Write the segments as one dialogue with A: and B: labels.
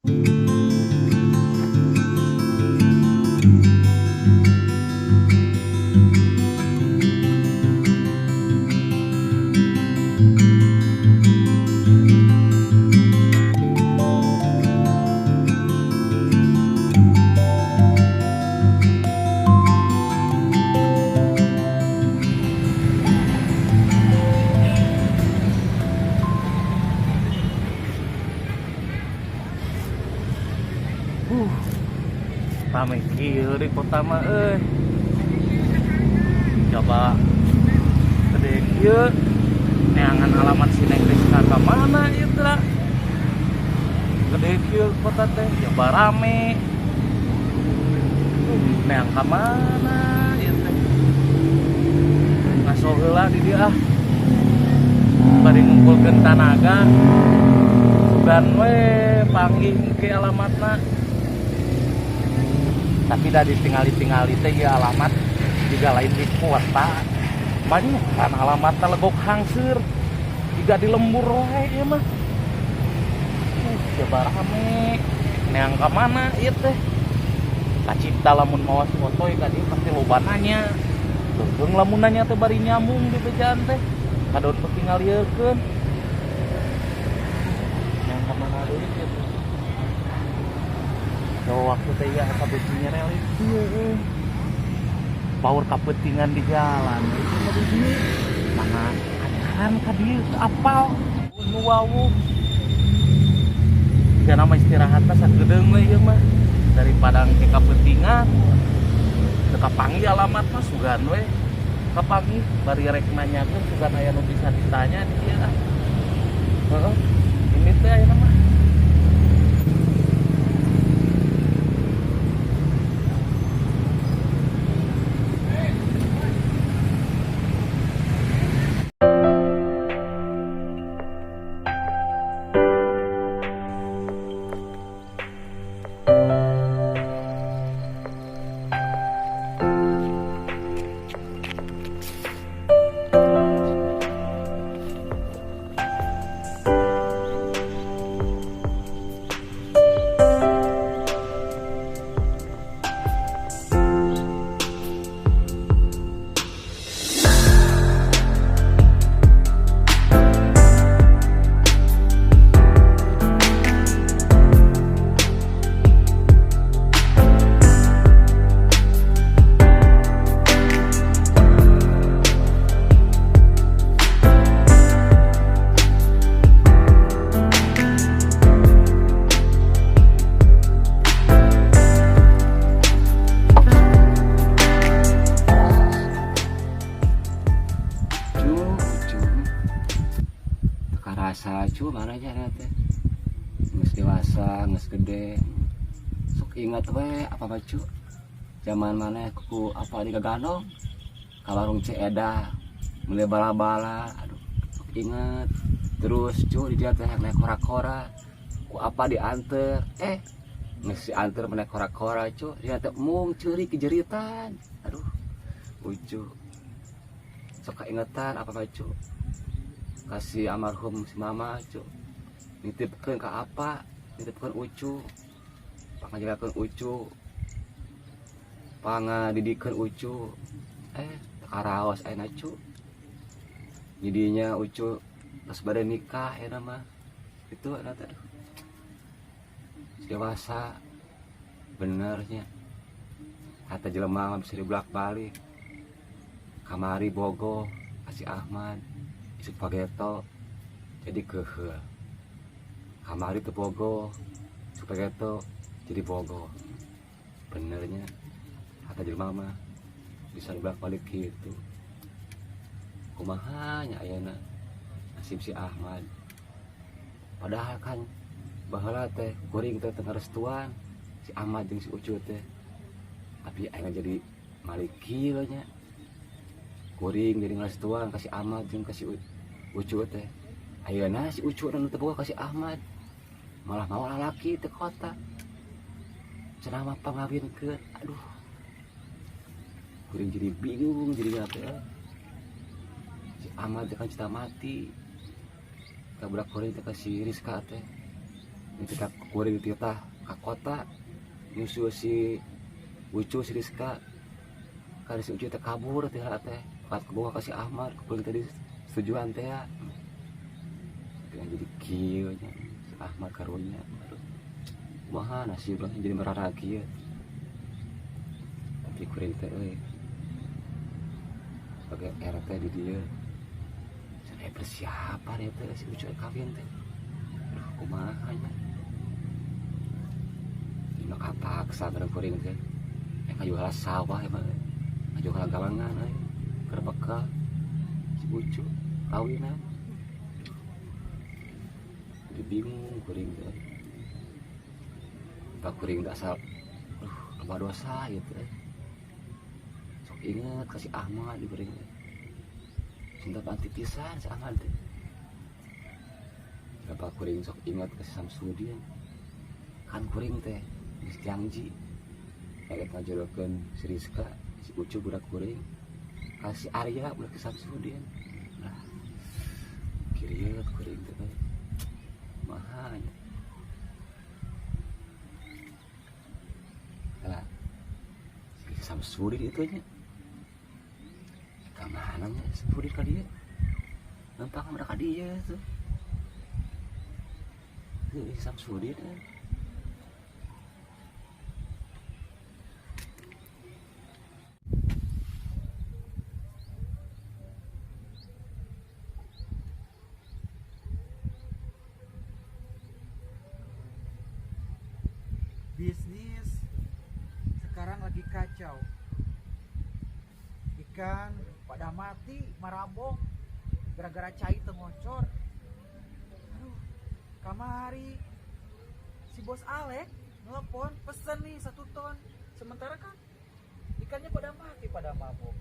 A: Rame kieu di kota mah coba gede kieu neangan alamat si Neng Rizka ka mana ieu teh gede kieu kota teh coba rame neang ka mana ieu teh ngaso heula di dieu bari ngumpulkeun tanaga sugan we panggih ke alamatna. Tapi dah ditinggali-tingali teh ya alamat juga lain di kota. Banyak kan alamatnya legok hangseur. Juga di lembur wae ieu mah. Coba rame. Neang ka mana ieu teh? Kacipta lamun mawas foto ka dieu pasti loba nanya. Teuing lamun nanya teh bari nyambung di bejaan teh. Kadon teu tingaliekeun. Neang ka mana deui ieu teh? Waktu teh ya kabecinya relis power kapetingan di jalan itu mah di sini mana acan ka dieu apal nu wawu jika nama istirahat mah sagedeung we ieu mah daripada engke kapetingan teu kapanggih alamat mah sugan we kapanggih bari rek nanyakeun sugan aya nu bisa ditanya di dieu heeh ini teh aya mah
B: rasa cu mana aja teh geus dewasa geus gede sok ingat we apa bacu zaman mana ku apa di Gaganong ka warung Ceeda meuli bala-bala aduh sok ingat terus cu di dia teh naik kora-kora ku apa dianter geus dianter naik kora-kora cu dia teh mung ceurik kejeritan aduh lucu sok kaingetan apa bacu kasih almarhum si mama cu nitipkeun ka apa nitipkeun ucu pangajagakeun ucu pangadidikeun ucu karaos ayeuna cu jadinya ucu terus bade nikah ya mah itu ada teh dewasa benernya kata jelema mah bisa dibolak-balik kamari bogo kasih Ahmad isuk pageto jadi keheul kamari teu bogo isuk pageto jadi bogo benernya kata jelema mah bisa dibolak-balik gitu kumaha nya ayeuna nasib si Ahmad padahal kan baheula teh kuring teh teu ngarestuan si Ahmad jeung si Ucu teh tapi ayeuna jadi maliki we nya kuring jadi ngarestuan kasih Ahmad jeung kasih Ucu teh ayeuna si Ucu dan teu boga kasih Ahmad malah mau lalaki teh kota cenah mah pangawinkeun aduh kuring jadi bingung jadi apa ya si Ahmad teh kan cita mati ka budak kuring teh kasih Rizka teh ketika kuring itu tah ke kota nyusul si Ucu si Rizka kali si Ucu teh kabur teh teh pas kebawa kasih Ahmad kuring tadi setujuan teh ya jadi kieu nya si Ahmad karunya kumaha nasib lah jadi merara kieu tapi kuring teh euy pakai RT di dia saya persiapan ya teh si Ucu kawin teh aduh kumaha nya ini mah kapaksa bareng kuring teh ngajual sawah ya mah ngajual galangan keur bekal si Ucu kawinan jadi bingung kuring teh tak kuring tak asal loba dosa gitu sok inget kasih Ahmad di kuring teh cinta panti pisan si Ahmad teh berapa kuring sok inget kasih Samsudin kan kuring teh geus janji kayak ngajodokeun si Rizka si Ucu budak kuring kasih Arya budak Samsudin nah kirieu kuring teh mahanya lah si Samsudin itu nya kemana nya Samsudin ka dieu nampang udah ka dieu tuh si Samsudin
C: bisnis sekarang lagi kacau. Ikan pada mati marabok gara-gara cai tengocor. Aduh, kamari si bos Alek nelpon pesen nih 1 ton, sementara kan ikannya pada mati pada mabok.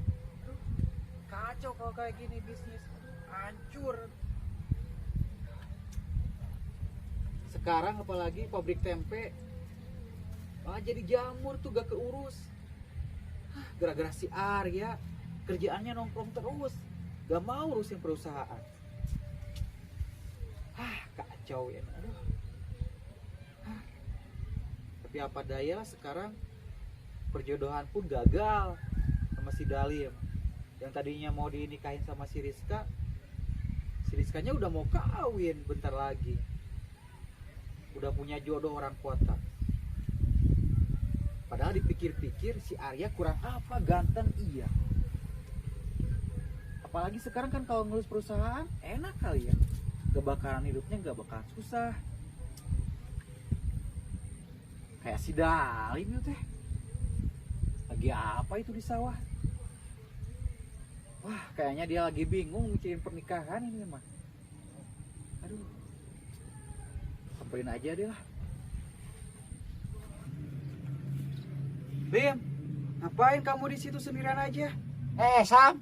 C: Aduh, kacau kalau kayak gini bisnis, hancur. Sekarang apalagi pabrik tempe jadi jamur tuh gak keurus. Gara-gara si Arya kerjaannya nongkrong terus, gak mau urusin perusahaan. Kacau ya. Aduh. Tapi apa daya sekarang perjodohan pun gagal sama si Dalim. Yang tadinya mau dinikahin sama si Rizka, si Rizkanya udah mau kawin bentar lagi. Udah punya jodoh orang kota. Padahal dipikir-pikir si Arya kurang apa, ganteng iya. Apalagi sekarang kan kalau ngurus perusahaan enak kali ya. Kebakaran hidupnya gak bakal susah. Kayak si Dalim itu teh. Lagi apa itu di sawah? Wah, kayaknya dia lagi bingung mikirin pernikahan ini mah. Aduh. Samperin aja deh lah. Lim, ngapain kamu di situ sendirian aja?
B: Sam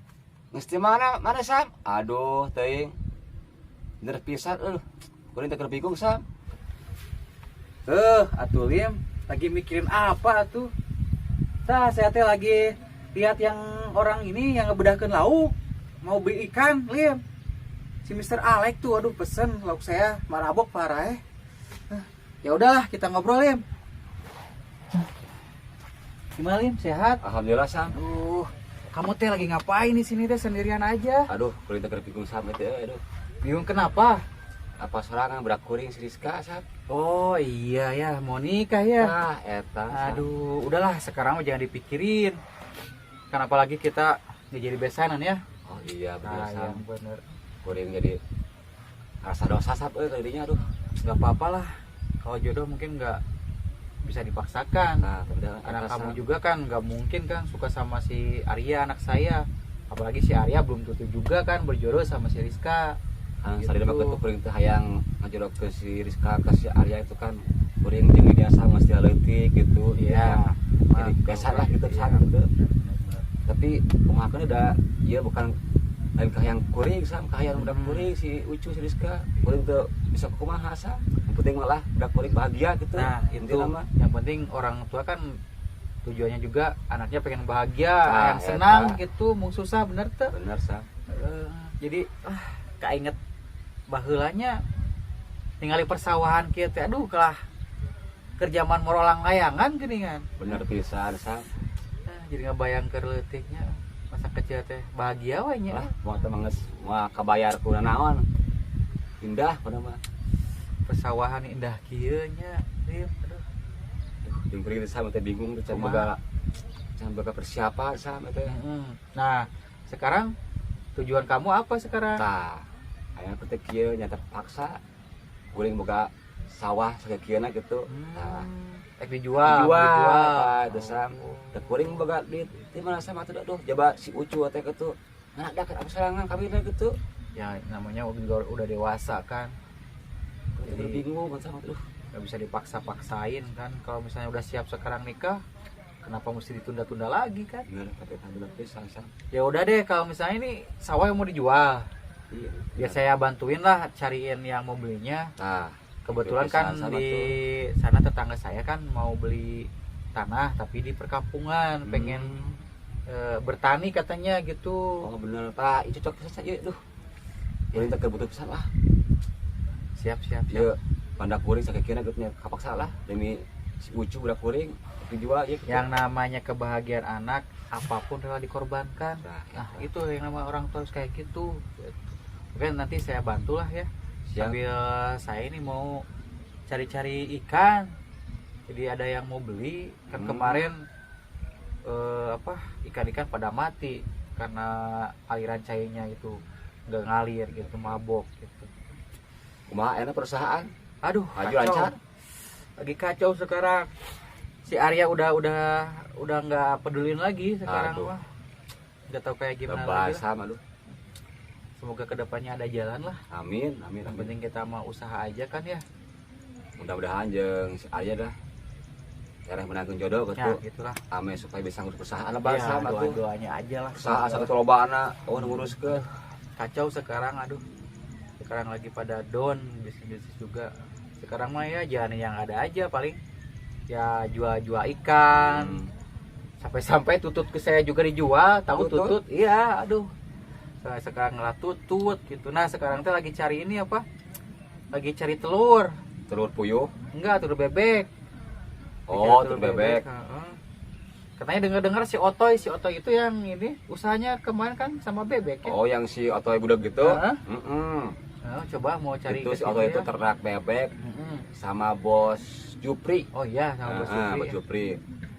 B: mesti mana Sam aduh teuing bener pisan kuring teh keur bingung Sam
C: Atuh Lim, lagi mikirin apa atuh? Tah, saya teh lagi lihat yang orang ini yang ngebedahkeun lauk, mau beli ikan, Lim. Si Mr. Alek tuh, aduh pesen lauk saya marabok parah Ya udahlah, kita ngobrol, Lim. Gimana Lim, sehat?
B: alhamdulillah Sam
C: Kamu teh lagi ngapain di sini teh sendirian aja?
B: aduh kuring teh keur bingung Sam teh aduh
C: Bingung kenapa?
B: apa sorangan budak kuring si Rizka Sam
C: Oh iya ya, mau nikah ya.
B: Eta Sam.
C: Aduh, udahlah sekarang mah jangan dipikirin. Kan apalagi kita jadi besanan ya.
B: oh iya bener Sam
C: yang bener.
B: kuring jadi rasa dosa Sam tadinya aduh
C: Gak apa-apa lah. Kalau jodoh mungkin nggak bisa dipaksakan. Karena kamu juga kan nggak mungkin kan suka sama si Arya anak saya. Apalagi si Arya belum tentu juga kan berjodoh sama si Rizka.
B: kan
C: Gitu.
B: sadina mah kitu kuring teh hayang ngajodoh ke si Rizka ke si Arya itu kan kuring jeung biasa mesti leutik gitu
C: Iya.
B: jadi biasa lah gitu Sam gitu tapi kumahakeun udah ieu bukan lain kahayang kuring Sam kahayang budak kuring si Ucu si Rizka kuring teu bisa kumaha Sam yang penting malah budak kuring bahagia gitu
C: Nah itu
B: intina mah
C: yang penting orang tua kan tujuannya juga anaknya pengen bahagia,
B: Nah,
C: yang senang
B: eta.
C: gitu, mau susah bener tuh.
B: bener Sam
C: Jadi keinget baheulanya ningali persawahan kieu teh aduh kalah kerjaman morolang layangan geuningan.
B: Bener pisan Sam.
C: Jadi ngabayang keur leutiknya masa kecil teh bahagia we nya.
B: Lah moal teh manggeus moal kabayar ku naon. Indah pada mah.
C: Persawahan indah kieu nya. Aduh.
B: Jeung kuring Sam teh bingung teh can boga persiapan Sam teh.
C: Nah, sekarang tujuan kamu apa sekarang?
B: Tah, aya teh kieu nya terpaksa kuring boga sawah sakieuna gitu. Tah,
C: dijual.
B: Tah Sam. Teh kuring boga di mana Sam atuh aduh jaba si Ucu teh kitu. Nah, da apa sarangan kawinna gitu.
C: Ya namanya udah dewasa kan.
B: Jadi bingung kan Sam aduh.
C: Gak bisa dipaksa-paksain kan. Kalau misalnya udah siap sekarang nikah, kenapa mesti ditunda-tunda lagi kan?
B: Bener tapi bener pisan Sam.
C: Ya udah deh kalau misalnya ini sawah yang mau dijual,
B: Iya.
C: ya saya bantuin lah cariin yang mau belinya.
B: Nah,
C: Kebetulan kan di sana tetangga saya kan mau beli tanah tapi di perkampungan, pengen bertani katanya gitu.
B: Oh bener Pak, itu cocok pisan ieu duh. Kuring teh kebutuh pisan lah.
C: Siap.
B: Ieu pandak kuring sakieuna geutnya kapaksa lah demi si Ucu budak kuring dijual ieu.
C: Yang namanya kebahagiaan anak apapun rela dikorbankan.
B: Nah,
C: itu yang nama orang tua harus kayak gitu. Mungkin nanti saya bantulah ya.
B: Siap.
C: Sambil saya ini mau cari-cari ikan. Jadi ada yang mau beli kan kemarin ikan-ikan pada mati karena aliran cairnya itu nggak ngalir gitu, mabok gitu.
B: Kumaha enak perusahaan?
C: Aduh,
B: Maju
C: kacau.
B: lancar.
C: Lagi kacau sekarang. Si Arya udah nggak pedulin lagi sekarang mah. Nggak tahu kayak gimana lagi. Lah.
B: Sama lu.
C: Semoga kedepannya ada jalan lah.
B: Amin.
C: Yang penting kita mau usaha aja kan ya.
B: Mudah-mudahan jeung si Arya dah daerah menantu jodoh
C: Ya,
B: gitu.
C: gitulah.
B: Ame supaya bisa ngurus perusahaan lah
C: Ya,
B: bahasa mah tuh.
C: doa-doanya aja lah.
B: Perusahaan satu lobana nguruskeun.
C: Kacau sekarang, aduh. Sekarang lagi pada down bisnis juga. Sekarang mah ya jangan yang ada aja paling ya jual-jual ikan. Sampai-sampai tutut ke saya juga dijual, tahu tutut? Iya, aduh. Saya sekarang ngelah tutut gitu. Nah, sekarang teh lagi cari ini apa? Lagi cari telur.
B: Telur puyuh.
C: Enggak, telur bebek.
B: Oh, telur bebek.
C: Katanya dengar-dengar si Otoy itu yang ini usahanya kemarin kan sama bebek ya.
B: Oh, yang si Otoy budak gitu.
C: Nah, coba mau cari
B: itu
C: ke
B: si
C: situ
B: Otoy itu
C: ya.
B: ternak bebek sama bos Jupri.
C: Oh iya, sama bos Jupri.
B: Bos Jupri.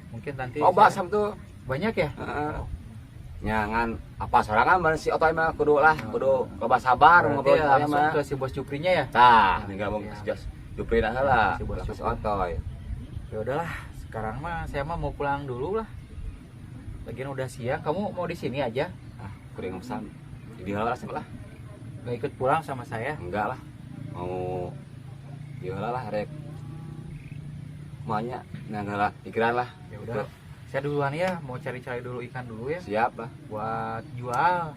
C: Mungkin nanti
B: Oh, basam tuh.
C: banyak ya?
B: Nyangan apa sorangan ban si Otoy mah kudu loba sabar
C: Berarti
B: ngobrol
C: ya,
B: saya
C: langsung
B: mah.
C: ke si bos Juprinya ya.
B: Tah, tinggal mau
C: Ya.
B: si Jupri dah lah.
C: Si bos
B: Si
C: Jupri.
B: Otoy.
C: Ya udahlah, sekarang mah saya mah mau pulang dulu lah. Lagian udah siang, kamu mau di sini aja?
B: Ah, kuring pesan. Di heula lah.
C: Gak ikut pulang sama saya?
B: Enggak lah. Mau di heula lah rek. Maunya lah pikiran lah.
C: Ya udah. Saya duluan ya, mau cari-cari dulu ikan dulu ya
B: Siap lah.
C: buat jual.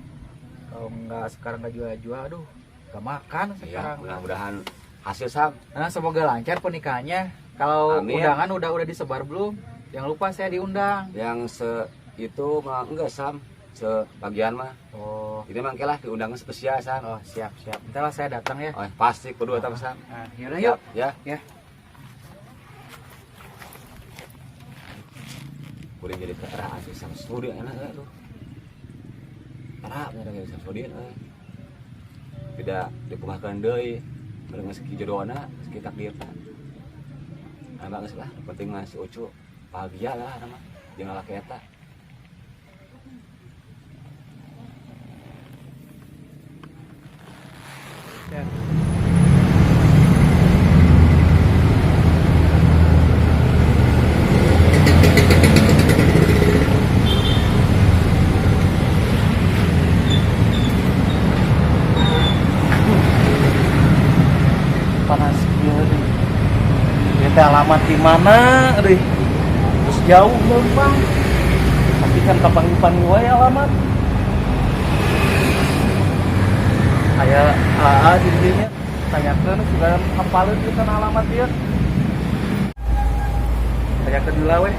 C: Kalau nggak sekarang nggak jual-jual, aduh, nggak makan
B: Iya,
C: sekarang.
B: mudah-mudahan hasil Sam.
C: Nah, semoga lancar pernikahannya. Kalau
B: Amin.
C: undangan udah disebar belum? Jangan lupa saya diundang.
B: Yang itu mah enggak Sam. Sebagian mah.
C: Oh,
B: Ini mah lah diundang spesial Sam.
C: oh siap. Ntar lah saya datang ya.
B: Oh, pasti kudu eta Sam.
C: Nah, yaudah yuk.
B: Ya.
C: Ya.
B: Kuring jadi keraan sih Sam studio enak ya tuh. Karena jadi Sam studio tidak dipungahkeun deui meureun segi jodohna, segi takdirna. Nah, geus lah, penting mah si Ucu bahagia lah nama jeung lalaki eta.
C: Ya. Panas banget. Ini alamat di mana, deh? Terus jauh Bang. Tapi kan kapan-kapan wae alamat. Aya di dinya tanyakeun sudah hafaleun pisan alamat dia. Tanyakeun heula we.